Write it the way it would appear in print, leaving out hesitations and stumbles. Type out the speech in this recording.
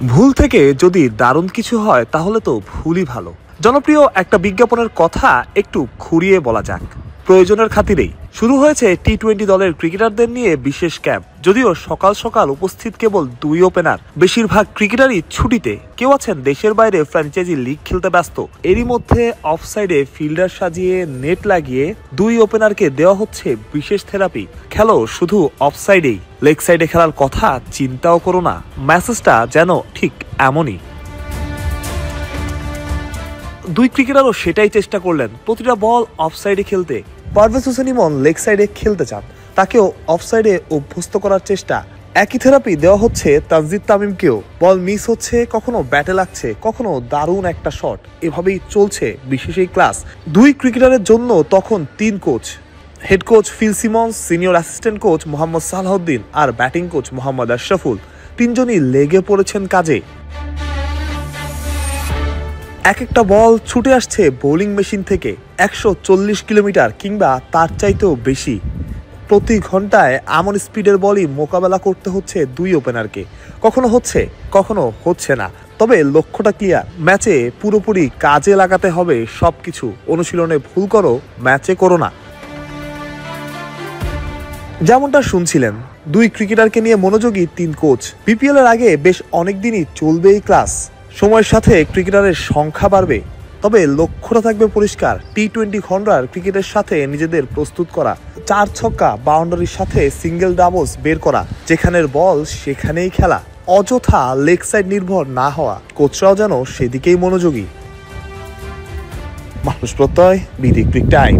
ভুল থেকে যদি দারুণ কিছু হয় তাহলে তো ভুলই ভালো। জনপ্রিয় একটা বিজ্ঞাপনের কথা একটু ঘুরিয়ে বলা যাক। প্রয়োজনের খাতিরেই শুরু হয়েছে টি-20 দলের ক্রিকেটারদের নিয়ে বিশেষ ক্যাম্প। যদিও সকাল সকাল উপস্থিত কেবল 2 ওপেনার, বেশিরভাগ ক্রিকেটারই ছুটিতে, কেউ আছেন দেশের বাইরে ফ্র্যাঞ্চাইজি লিগ খেলতে ব্যস্ত। এরই মধ্যে অফসাইডে ফিল্ডার সাজিয়ে নেট লাগিয়ে 2 ওপেনারকে দেওয়া হচ্ছে বিশেষ থেরাপি। খেলো শুধু অফসাইডেই, লেগ সাইডে খেলার কথা চিন্তাও করো না। মেসেজটা যেন ঠিক এমনই। 2 ক্রিকেটারও সেটাই চেষ্টা করলেন, প্রতিটা বল অফসাইডে খেলতে। পারভেজ হোসেন ইমন লেগ সাইডে খেলতে চান, তাকেও অফসাইডে অভ্যস্ত করার চেষ্টা। একই থেরাপি দেওয়া হচ্ছে তানজিদ তামিমকেও। বল মিস হচ্ছে, কখনো ব্যাটে লাগছে, কখনো দারুণ একটা শট। এভাবেই চলছে বিশেষ এই ক্লাস। 2 ক্রিকেটারের জন্য তখন 3 coach, head coach Phil Simmons, senior assistant coach Mohammad Salahuddin আর ব্যাটিং কোচ মোহাম্মদ আশরাফুল। 3 জনই লেগে পড়েছেন কাজে। এক একটা বল ছুটে আসছে বোলিং মেশিন থেকে 140 কিলোমিটার কিংবা তার চাইতেও বেশি। প্রতি ঘন্টায় এমন স্পিডের বলই মোকাবেলা করতে হচ্ছে 2 ওপেনারকে। কখনো হচ্ছে, কখনো হচ্ছে না, তবে লক্ষ্যটা ক্লিয়ার। ম্যাচে পুরোপুরি কাজে লাগাতে হবে সবকিছু। অনুশীলনে ভুল করো, ম্যাচে করো না। যেমনটা শুনছিলেন, 2 ক্রিকেটারকে নিয়ে মনোযোগী 3 কোচ। বিপিএল এর আগে বেশ অনেকদিনই চলবে এই ক্লাস। সময়ের সাথে ক্রিকেটারের সংখ্যা বাড়বে, তবে লক্ষ্যটা থাকবে পরিষ্কার। টি-20 খন্ডার ক্রিকেটের সাথে নিজেদের প্রস্তুত করা। 4 ছক্কা বাউন্ডারির সাথে সিঙ্গেল ডাবলস বের করা, যেখানের বল সেখানেই খেলা। অযথা লেগ সাইড নির্ভর না হওয়া। কোচরাও যেন সেদিকেই মনোযোগী। মানুষ প্রত্যয়, বিডি ক্রিক টাইম।